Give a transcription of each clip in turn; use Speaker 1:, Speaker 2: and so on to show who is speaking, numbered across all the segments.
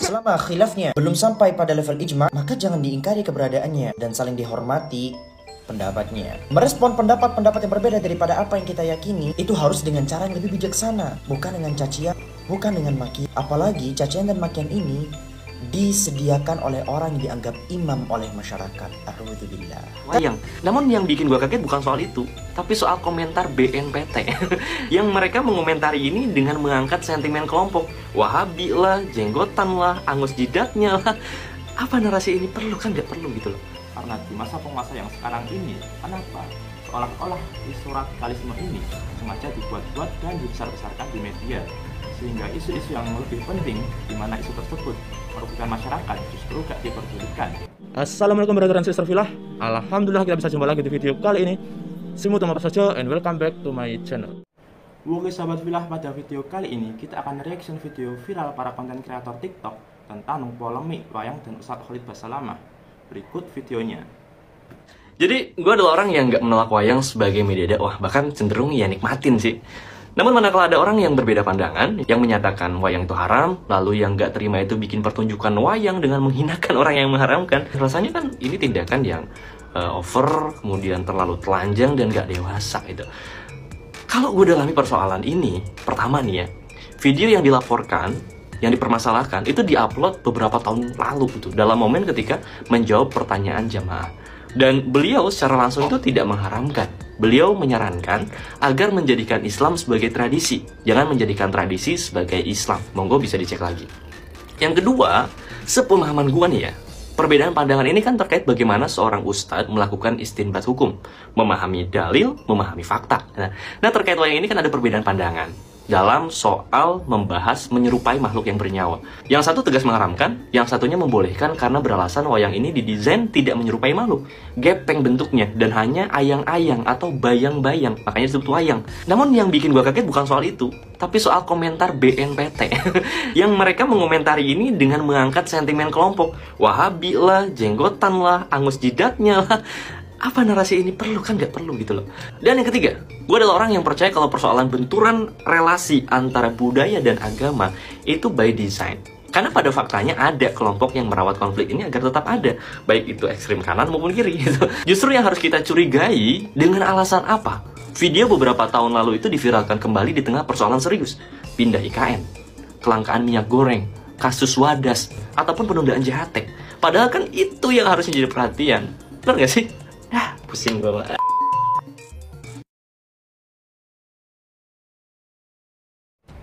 Speaker 1: Selama khilafnya belum sampai pada level ijma, maka jangan diingkari keberadaannya dan saling dihormati pendapatnya. Merespon pendapat-pendapat yang berbeda daripada apa yang kita yakini itu harus dengan cara yang lebih bijaksana, bukan dengan cacian, bukan dengan maki. Apalagi cacian dan makian ini disediakan oleh orang yang dianggap imam oleh masyarakat. A'udzubillah.
Speaker 2: Wayang. Namun yang bikin gua kaget bukan soal itu, tapi soal komentar BNPT yang mereka mengomentari ini dengan mengangkat sentimen kelompok. Wahabi lah, jenggotan lah, angus jidatnya lah. Apa narasi ini perlu? Kan nggak perlu gitu loh.
Speaker 3: Karena di masa penguasa yang sekarang ini, kenapa seolah-olah isu radikalisme ini sengaja dibuat-buat dan dibesar-besarkan di media, sehingga isu-isu yang lebih penting di mana isu tersebut merugikan masyarakat justru gak diperdulikan.
Speaker 4: Assalamualaikum warahmatullahi wabarakatuh. Alhamdulillah kita bisa jumpa lagi di video kali ini. Semua apa saja and welcome back to my channel.
Speaker 3: Oke sahabat Filah, pada video kali ini kita akan reaction video viral para konten kreator TikTok tentang polemik wayang dan Ustadz Khalid Basalamah. Berikut videonya.
Speaker 2: Jadi gue adalah orang yang nggak menolak wayang sebagai media dakwah, bahkan cenderung ya nikmatin sih. Namun manakala ada orang yang berbeda pandangan, yang menyatakan wayang itu haram, lalu yang nggak terima itu bikin pertunjukan wayang dengan menghinakan orang yang mengharamkan, rasanya kan ini tindakan yang over, kemudian terlalu telanjang dan nggak dewasa gitu. Kalau gue dalami persoalan ini, pertama nih ya, video yang dilaporkan, yang dipermasalahkan, itu diupload beberapa tahun lalu gitu, dalam momen ketika menjawab pertanyaan jamaah. Dan beliau secara langsung itu tidak mengharamkan. Beliau menyarankan agar menjadikan Islam sebagai tradisi. Jangan menjadikan tradisi sebagai Islam. Monggo bisa dicek lagi. Yang kedua, sepemahaman gua nih ya, perbedaan pandangan ini kan terkait bagaimana seorang ustadz melakukan istinbat hukum. Memahami dalil, memahami fakta. Nah terkait wayang ini kan ada perbedaan pandangan dalam soal membahas menyerupai makhluk yang bernyawa. Yang satu tegas mengharamkan, yang satunya membolehkan karena beralasan wayang ini didesain tidak menyerupai makhluk, gepeng bentuknya, dan hanya ayang-ayang atau bayang-bayang, makanya disebut wayang. Namun yang bikin gua kaget bukan soal itu, tapi soal komentar BNPT yang mereka mengomentari ini dengan mengangkat sentimen kelompok. Wahabi lah, jenggotan lah, angus jidatnya lah. Apa narasi ini perlu? Kan nggak perlu gitu loh. Dan yang ketiga, gue adalah orang yang percaya kalau persoalan benturan relasi antara budaya dan agama itu by design. Karena pada faktanya ada kelompok yang merawat konflik ini agar tetap ada, baik itu ekstrim kanan maupun kiri gitu. Justru yang harus kita curigai, dengan alasan apa video beberapa tahun lalu itu diviralkan kembali di tengah persoalan serius, pindah IKN, kelangkaan minyak goreng, kasus Wadas, ataupun penundaan JHT. Padahal kan itu yang harusnya jadi perhatian. Benar nggak sih? Pusing gue.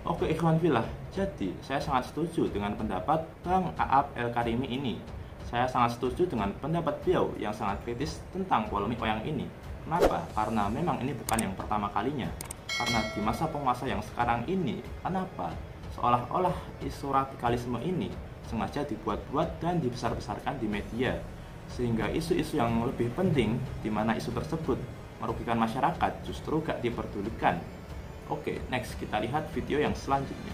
Speaker 3: Oke ikhwan Filah, jadi saya sangat setuju dengan pendapat Bang Aap El Karimi ini. Saya sangat setuju dengan pendapat beliau yang sangat kritis tentang polemik wayang ini. Kenapa? Karena memang ini bukan yang pertama kalinya. Karena di masa penguasa yang sekarang ini, kenapa seolah-olah isu radikalisme ini sengaja dibuat-buat dan dibesar-besarkan di media, sehingga isu-isu yang lebih penting di mana isu tersebut merugikan masyarakat justru gak diperdulikan. Oke, next kita lihat video yang selanjutnya.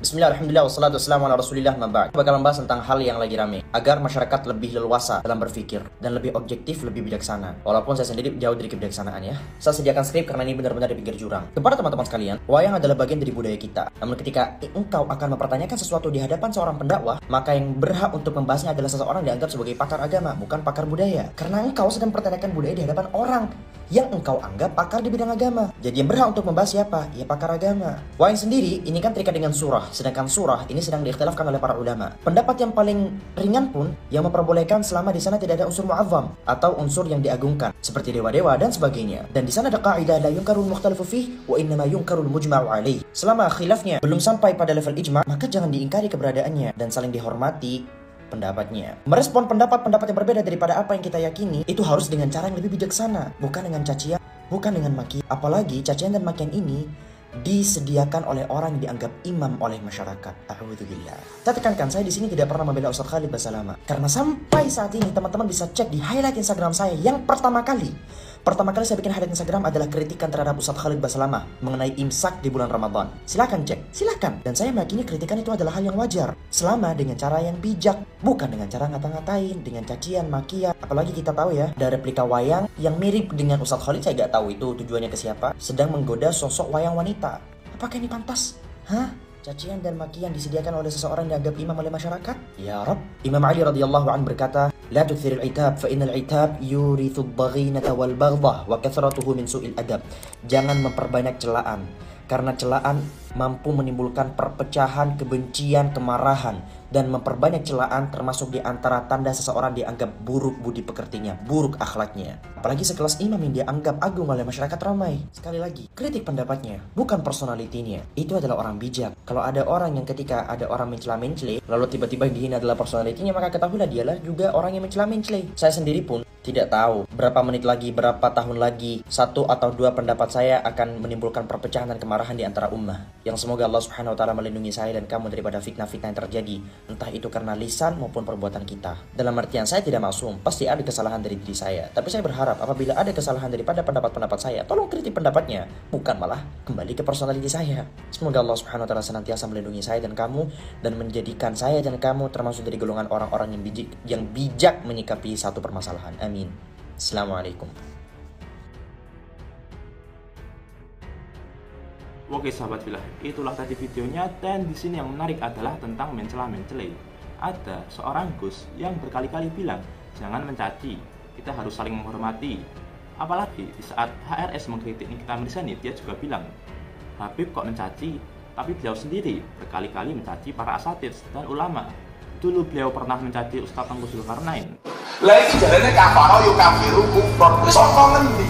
Speaker 1: Bismillah, alhamdulillah, wassalatu wassalamu ala rasulillah, maba'd. Bakal membahas tentang hal yang lagi rame, agar masyarakat lebih leluasa dalam berpikir dan lebih objektif, lebih bijaksana. Walaupun saya sendiri jauh dari kebijaksanaan ya. Saya sediakan skrip karena ini benar-benar di pinggir jurang. Kepada teman-teman sekalian, wayang adalah bagian dari budaya kita. Namun ketika engkau akan mempertanyakan sesuatu di hadapan seorang pendakwah, maka yang berhak untuk membahasnya adalah seseorang dianggap sebagai pakar agama, bukan pakar budaya. Karena engkau sedang mempertanyakan budaya di hadapan orang yang engkau anggap pakar di bidang agama. Jadi yang berhak untuk membahas siapa? Ya pakar agama. Wayang sendiri ini kan terikat dengan surah, sedangkan surah ini sedang diikhtilafkan oleh para ulama. Pendapat yang paling ringan pun yang memperbolehkan selama di sana tidak ada unsur mu'azzam atau unsur yang diagungkan seperti dewa-dewa dan sebagainya. Dan di sana ada kaidah la yunkarul mukhtalifu fih wa innama yunkarul mujma'u alaih. Selama khilafnya belum sampai pada level ijma, maka jangan diingkari keberadaannya dan saling dihormati pendapatnya. Merespon pendapat-pendapat yang berbeda daripada apa yang kita yakini itu harus dengan cara yang lebih bijaksana, bukan dengan cacian, bukan dengan maki. Apalagi cacian dan makian ini disediakan oleh orang yang dianggap imam oleh masyarakat. A'udzubillah. Saya tekankan, saya di sini tidak pernah membela Ustadz Khalid Basalamah, karena sampai saat ini teman-teman bisa cek di highlight Instagram saya yang pertama kali saya bikin highlight Instagram adalah kritikan terhadap Ustadz Khalid Basalamah mengenai imsak di bulan Ramadan. Silakan cek, silakan. Dan saya meyakini kritikan itu adalah hal yang wajar selama dengan cara yang bijak, bukan dengan cara ngata-ngatain, dengan cacian, makian. Apalagi kita tahu ya, ada replika wayang yang mirip dengan Ustadz Khalid, saya gak tahu itu tujuannya ke siapa, sedang menggoda sosok wayang wanita. Apakah ini pantas? Hah? Cacian dan makian disediakan oleh seseorang yang dianggap imam oleh masyarakat? Ya Rabb. Imam Ali radhiyallahu anhu berkata, "La tukthiril itab fa innal itab yurithu ad-daghinata wal baghdah wa kathratuhu min su'il adab." Jangan memperbanyak celaan, karena celaan mampu menimbulkan perpecahan, kebencian, kemarahan, dan memperbanyak celaan termasuk di antara tanda seseorang dianggap buruk budi pekertinya, buruk akhlaknya. Apalagi sekelas imam yang dianggap agung oleh masyarakat ramai. Sekali lagi, kritik pendapatnya, bukan personalitinya. Itu adalah orang bijak. Kalau ada orang yang ketika ada orang mencela-mencela, lalu tiba-tiba yang dihina adalah personalitinya, maka ketahuilah dialah juga orang yang mencela-mencela. Saya sendiri pun tidak tahu berapa menit lagi, berapa tahun lagi, satu atau dua pendapat saya akan menimbulkan perpecahan dan kemarahan di antara ummah. Yang semoga Allah Subhanahu wa taala melindungi saya dan kamu daripada fitnah-fitnah yang terjadi, entah itu karena lisan maupun perbuatan kita. Dalam artian saya tidak maksum, pasti ada kesalahan dari diri saya. Tapi saya berharap apabila ada kesalahan daripada pendapat-pendapat saya, tolong kritik pendapatnya, bukan malah kembali ke personality saya. Semoga Allah Subhanahu wa taala senantiasa melindungi saya dan kamu dan menjadikan saya dan kamu termasuk dari golongan orang-orang yang bijak menyikapi satu permasalahan. Amin. Assalamualaikum.
Speaker 3: Oke sahabat filah, itulah tadi videonya, dan di sini yang menarik adalah tentang mencela-mencela. Ada seorang Gus yang berkali-kali bilang, jangan mencaci, kita harus saling menghormati. Apalagi di saat HRS mengkritik Nikita Mirzani, dia juga bilang, Habib kok mencaci, tapi beliau sendiri berkali-kali mencaci para asatidz dan ulama. Dulu beliau pernah mencaci Ustadz Tengku Zulkarnain.
Speaker 5: Lah iki jarene kafaro yo kafiru kufron. Wis saka ngendi?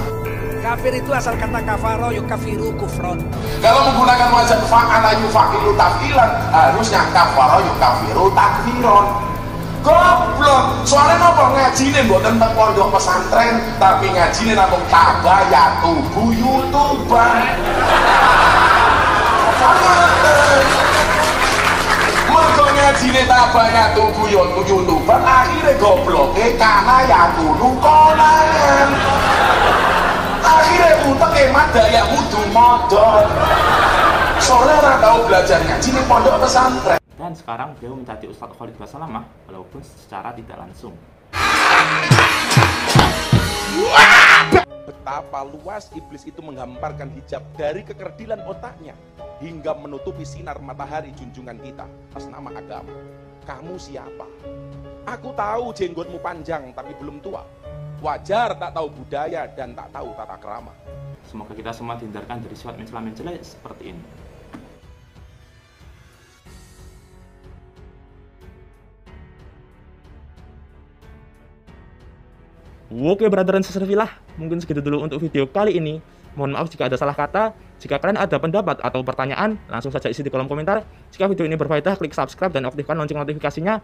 Speaker 6: Kafir itu asal kata kafaro yukafiru kufron.
Speaker 5: Kalau menggunakan wazan fa'ala yufa'ilu taf'ilan, harusnya kafaro yukafiru takfiron. Goblok. Soalnya napa ngajine mboten teng pondok pesantren, tapi ngajine namung tabayatu buyutuban. Mergo ngajine tabayatu buyutuban, akhire gobloke kana ya kudu konangan. Akhirnya utek emat daya mudu modal. Soalnya orang tahu belajar ngaji di pondok pesantren.
Speaker 3: Dan sekarang beliau mencaci Ustadz Khalid Basalamah walaupun secara tidak langsung.
Speaker 7: Betapa luas iblis itu menghamparkan hijab dari kekerdilan otaknya hingga menutupi sinar matahari junjungan kita atas nama agama. Kamu siapa? Aku tahu jenggotmu panjang tapi belum tua. Wajar tak tahu budaya dan tak tahu tata krama.
Speaker 3: Semoga kita semua dihindarkan dari sifat mencela-mencela seperti ini.
Speaker 4: Oke brother dan sister filah, mungkin segitu dulu untuk video kali ini. Mohon maaf jika ada salah kata. Jika kalian ada pendapat atau pertanyaan, langsung saja isi di kolom komentar. Jika video ini berfaedah, klik subscribe dan aktifkan lonceng notifikasinya.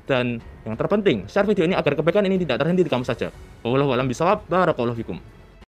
Speaker 4: Dan yang terpenting, share video ini agar kebaikan ini tidak terhenti di kamu saja. Wallahu a'lam bishawab. Barakallahu fikum.